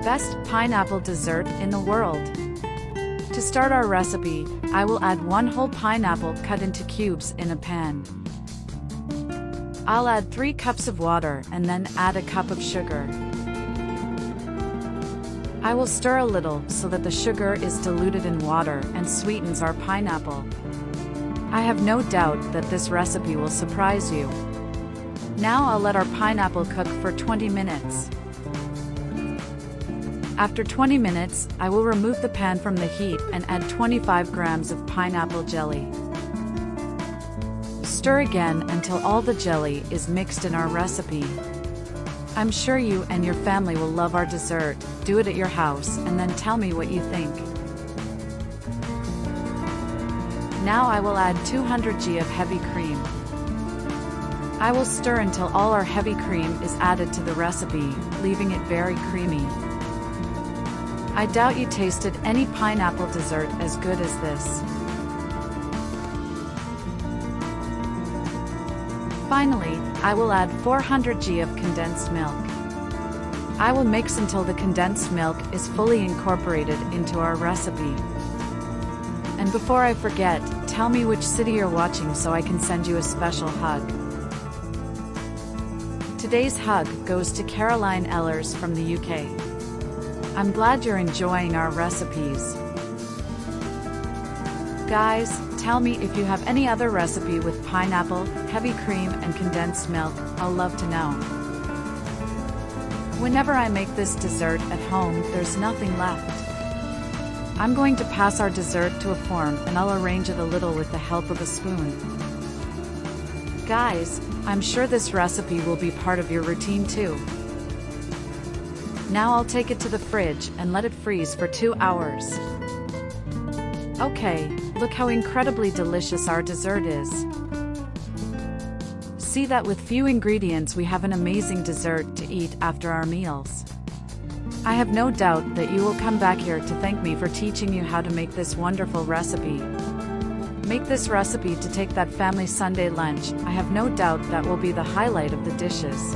Best pineapple dessert in the world. To start our recipe, I will add 1 whole pineapple cut into cubes in a pan. I'll add 3 cups of water and then add a cup of sugar. I will stir a little so that the sugar is diluted in water and sweetens our pineapple. I have no doubt that this recipe will surprise you. Now I'll let our pineapple cook for 20 minutes. After 20 minutes, I will remove the pan from the heat and add 25 grams of pineapple jelly. Stir again until all the jelly is mixed in our recipe. I'm sure you and your family will love our dessert. Do it at your house and then tell me what you think. Now I will add 200 g of heavy cream. I will stir until all our heavy cream is added to the recipe, leaving it very creamy. I doubt you tasted any pineapple dessert as good as this. Finally, I will add 400 g of condensed milk. I will mix until the condensed milk is fully incorporated into our recipe. And before I forget, tell me which city you're watching so I can send you a special hug. Today's hug goes to Caroline Ellers from the UK. I'm glad you're enjoying our recipes. Guys, tell me if you have any other recipe with pineapple, heavy cream and condensed milk. I'll love to know. Whenever I make this dessert at home, there's nothing left. I'm going to pass our dessert to a form and I'll arrange it a little with the help of a spoon. Guys, I'm sure this recipe will be part of your routine too. Now I'll take it to the fridge and let it freeze for 2 hours. Okay, look how incredibly delicious our dessert is. See that with few ingredients we have an amazing dessert to eat after our meals. I have no doubt that you will come back here to thank me for teaching you how to make this wonderful recipe. Make this recipe to take that family Sunday lunch. I have no doubt that will be the highlight of the dishes.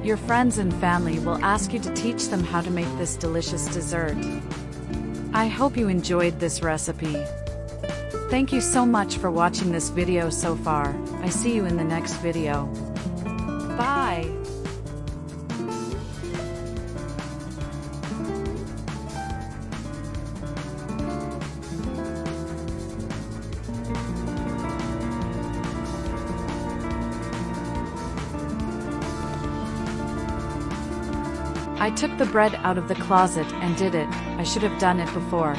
Your friends and family will ask you to teach them how to make this delicious dessert. I hope you enjoyed this recipe. Thank you so much for watching this video so far. I see you in the next video. Bye! I took the bread out of the closet and did it. I should have done it before.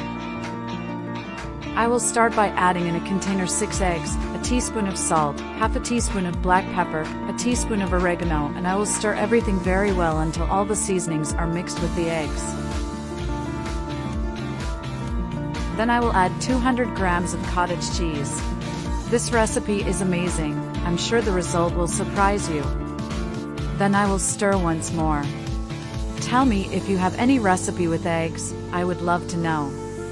I will start by adding in a container 6 eggs, a teaspoon of salt, half a teaspoon of black pepper, a teaspoon of oregano, and I will stir everything very well until all the seasonings are mixed with the eggs. Then I will add 200 grams of cottage cheese. This recipe is amazing. I'm sure the result will surprise you. Then I will stir once more. Tell me if you have any recipe with eggs. I would love to know.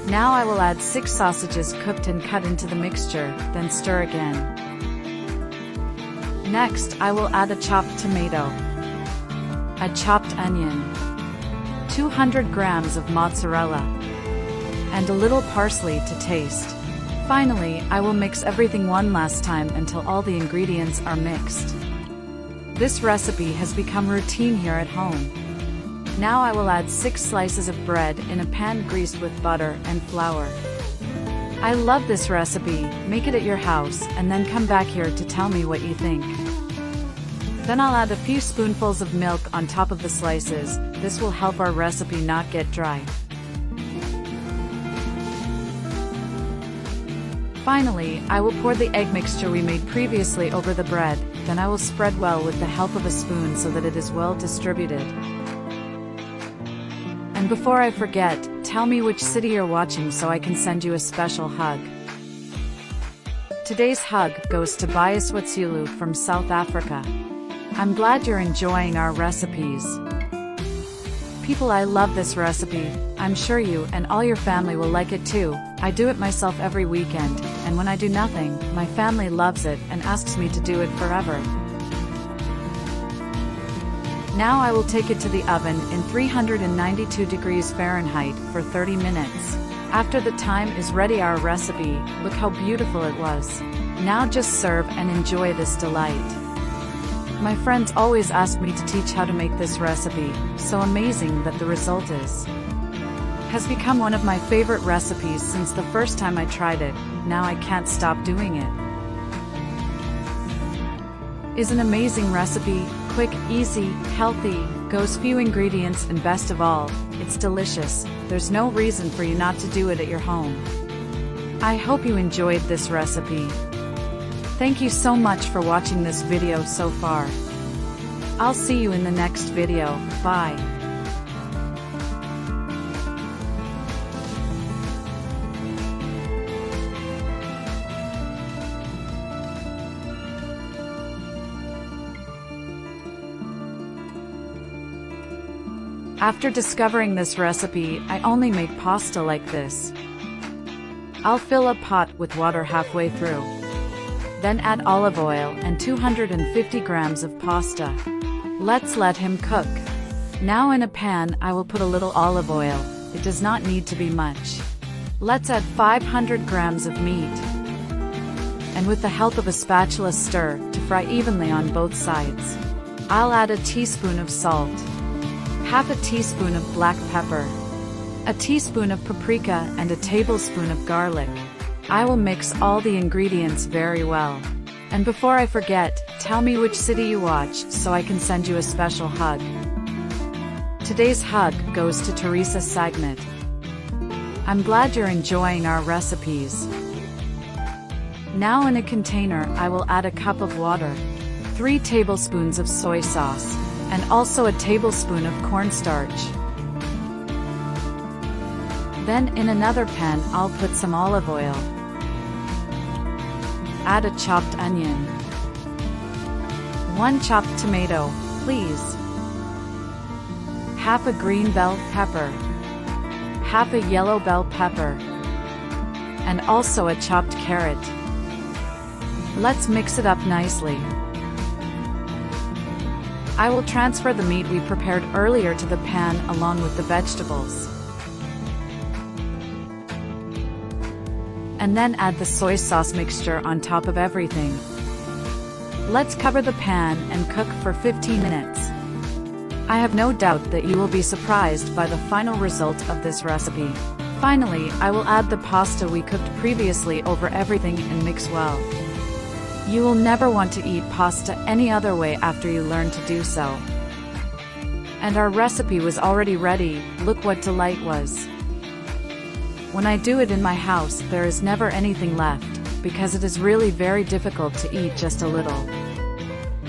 Now I will add 6 sausages cooked and cut into the mixture, then stir again. Next, I will add a chopped tomato, a chopped onion, 200 grams of mozzarella, and a little parsley to taste. Finally, I will mix everything one last time until all the ingredients are mixed. This recipe has become routine here at home. Now I will add 6 slices of bread in a pan greased with butter and flour. I love this recipe. Make it at your house and then come back here to tell me what you think. Then I'll add a few spoonfuls of milk on top of the slices. This will help our recipe not get dry. Finally, I will pour the egg mixture we made previously over the bread. Then I will spread well with the help of a spoon so that it is well distributed. And before I forget, tell me which city you're watching so I can send you a special hug. Today's hug goes to Biaswatsulu from South Africa. I'm glad you're enjoying our recipes. People, I love this recipe. I'm sure you and all your family will like it too. I do it myself every weekend, and when I do nothing, my family loves it and asks me to do it forever. Now I will take it to the oven in 392 degrees Fahrenheit for 30 minutes. After the time is ready, our recipe, look how beautiful it was. Now just serve and enjoy this delight. My friends always ask me to teach how to make this recipe, so amazing that the result has become one of my favorite recipes since the first time I tried it. Now I can't stop doing it. Is an amazing recipe, quick, easy, healthy, goes few ingredients, and best of all, it's delicious. There's no reason for you not to do it at your home. I hope you enjoyed this recipe. Thank you so much for watching this video so far. I'll see you in the next video. Bye. After discovering this recipe, I only make pasta like this. I'll fill a pot with water halfway through. Then add olive oil and 250 grams of pasta. Let's let him cook. Now in a pan I will put a little olive oil. It does not need to be much. Let's add 500 grams of meat. And with the help of a spatula stir to fry evenly on both sides. I'll add a teaspoon of salt, half a teaspoon of black pepper, a teaspoon of paprika, and a tablespoon of garlic. I will mix all the ingredients very well. And before I forget, tell me which city you watch so I can send you a special hug. Today's hug goes to Teresa Sagnet. I'm glad you're enjoying our recipes. Now in a container I will add a cup of water, 3 tablespoons of soy sauce, and also a tablespoon of cornstarch. Then in another pan I'll put some olive oil. Add a chopped onion. 1 chopped tomato, please. Half a green bell pepper. Half a yellow bell pepper. And also a chopped carrot. Let's mix it up nicely. I will transfer the meat we prepared earlier to the pan along with the vegetables. And then add the soy sauce mixture on top of everything. Let's cover the pan and cook for 15 minutes. I have no doubt that you will be surprised by the final result of this recipe. Finally, I will add the pasta we cooked previously over everything and mix well. You will never want to eat pasta any other way after you learn to do so. And our recipe was already ready. Look what delight was. When I do it in my house, there is never anything left, because it is really very difficult to eat just a little.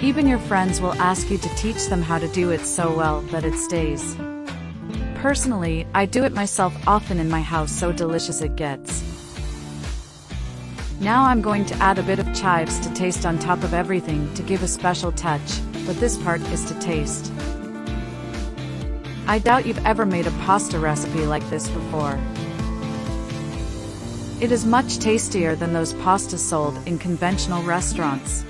Even your friends will ask you to teach them how to do it so well that it stays. Personally, I do it myself often in my house, so delicious it gets. Now I'm going to add a bit of chives to taste on top of everything to give a special touch, but this part is to taste. I doubt you've ever made a pasta recipe like this before. It is much tastier than those pastas sold in conventional restaurants.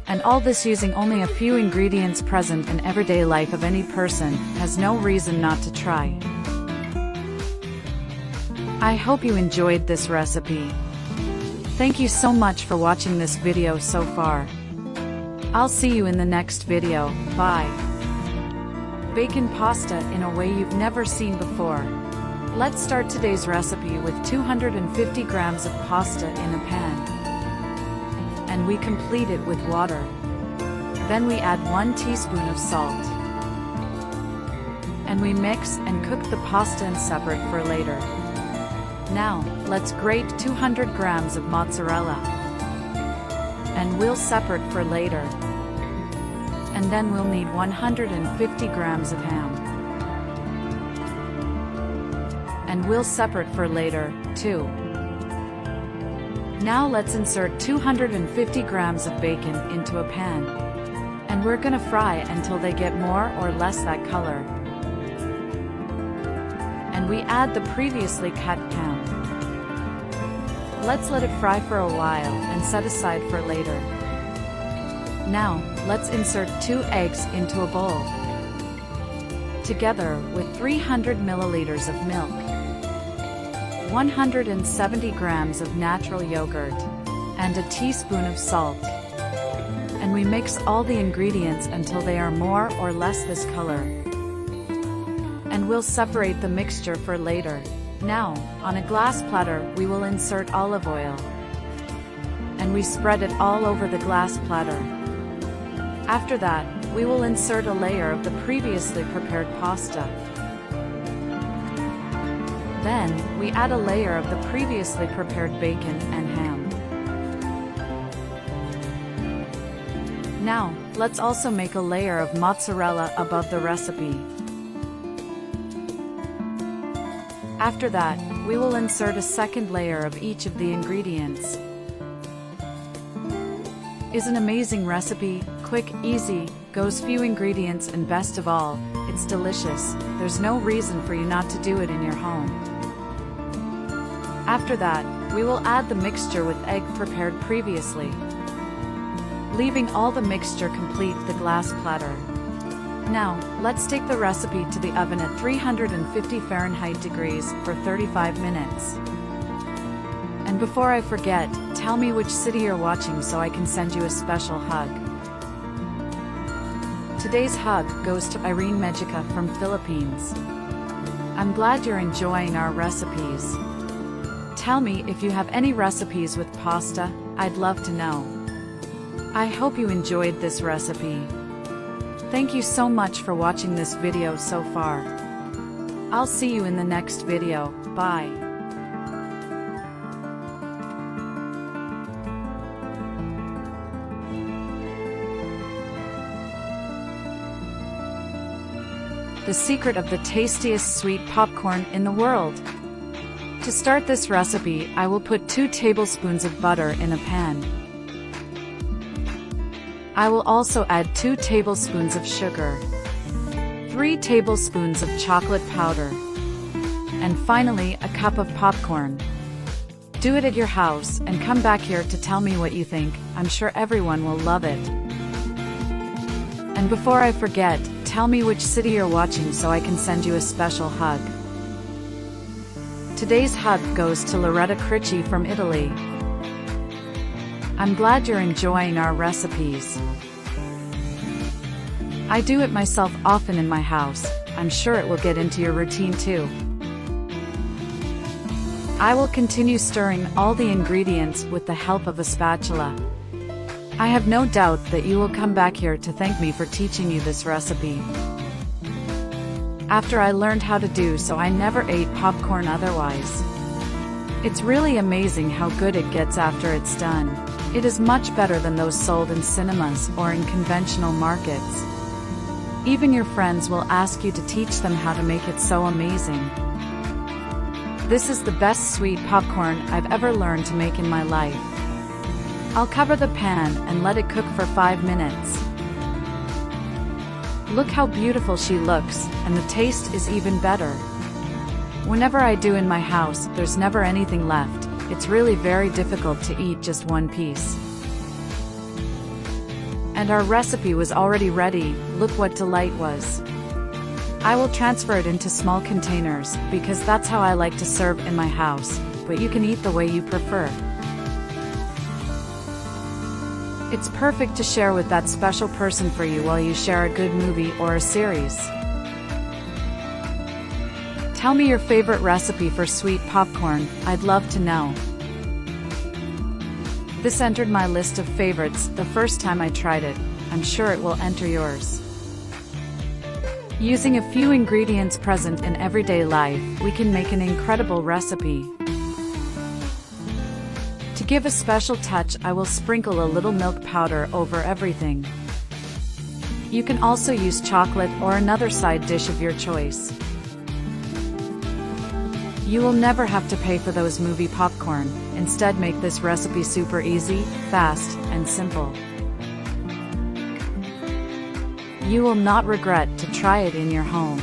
And all this using only a few ingredients present in everyday life of any person, has no reason not to try. I hope you enjoyed this recipe. Thank you so much for watching this video so far. I'll see you in the next video. Bye. Bacon pasta in a way you've never seen before. Let's start today's recipe with 250 grams of pasta in a pan. And we complete it with water. Then we add 1 teaspoon of salt. And we mix and cook the pasta in separate for later. Now, let's grate 200 grams of mozzarella. And we'll separate for later. And then we'll need 150 grams of ham. And we'll separate for later, too. Now let's insert 250 grams of bacon into a pan. And we're gonna fry until they get more or less that color. And we add the previously cut ham. Let's let it fry for a while and set aside for later. Now, let's insert 2 eggs into a bowl, together with 300 milliliters of milk, 170 grams of natural yogurt, and a teaspoon of salt. And we mix all the ingredients until they are more or less this color. And we'll separate the mixture for later. Now, on a glass platter, we will insert olive oil. And we spread it all over the glass platter. After that, we will insert a layer of the previously prepared pasta. Then, we add a layer of the previously prepared bacon and ham. Now, let's also make a layer of mozzarella above the recipe. After that, we will insert a second layer of each of the ingredients. Is an amazing recipe, quick, easy, goes few ingredients, and best of all, it's delicious. There's no reason for you not to do it in your home. After that, we will add the mixture with egg prepared previously, leaving all the mixture complete the glass platter. Now, let's take the recipe to the oven at 350 Fahrenheit degrees for 35 minutes. And before I forget, tell me which city you're watching so I can send you a special hug. Today's hug goes to Irene Mejica from Philippines. I'm glad you're enjoying our recipes. Tell me if you have any recipes with pasta, I'd love to know. I hope you enjoyed this recipe. Thank you so much for watching this video so far. I'll see you in the next video. Bye. The secret of the tastiest sweet popcorn in the world. To start this recipe, I will put 2 tablespoons of butter in a pan. I will also add 2 tablespoons of sugar, 3 tablespoons of chocolate powder, and finally a cup of popcorn. Do it at your house and come back here to tell me what you think. I'm sure everyone will love it. And before I forget, tell me which city you're watching so I can send you a special hug. Today's hug goes to Loretta Cricci from Italy. I'm glad you're enjoying our recipes. I do it myself often in my house. I'm sure it will get into your routine too. I will continue stirring all the ingredients with the help of a spatula. I have no doubt that you will come back here to thank me for teaching you this recipe. After I learned how to do so, I never ate popcorn otherwise. It's really amazing how good it gets after it's done. It is much better than those sold in cinemas or in conventional markets. Even your friends will ask you to teach them how to make it so amazing. This is the best sweet popcorn I've ever learned to make in my life. I'll cover the pan and let it cook for 5 minutes. Look how beautiful she looks, and the taste is even better. Whenever I do in my house, there's never anything left. It's really very difficult to eat just one piece. And our recipe was already ready. Look what delight was. I will transfer it into small containers, because that's how I like to serve in my house, but you can eat the way you prefer. It's perfect to share with that special person for you while you share a good movie or a series. Tell me your favorite recipe for sweet popcorn, I'd love to know. This entered my list of favorites the first time I tried it. I'm sure it will enter yours. Using a few ingredients present in everyday life, we can make an incredible recipe. To give a special touch, I will sprinkle a little milk powder over everything. You can also use chocolate or another side dish of your choice. You will never have to pay for those movie popcorn. Instead, make this recipe super easy, fast, and simple. You will not regret to try it in your home.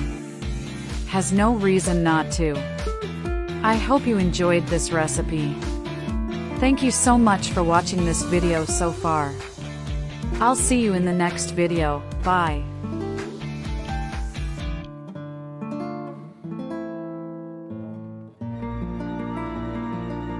Has no reason not to. I hope you enjoyed this recipe. Thank you so much for watching this video so far. I'll see you in the next video. Bye.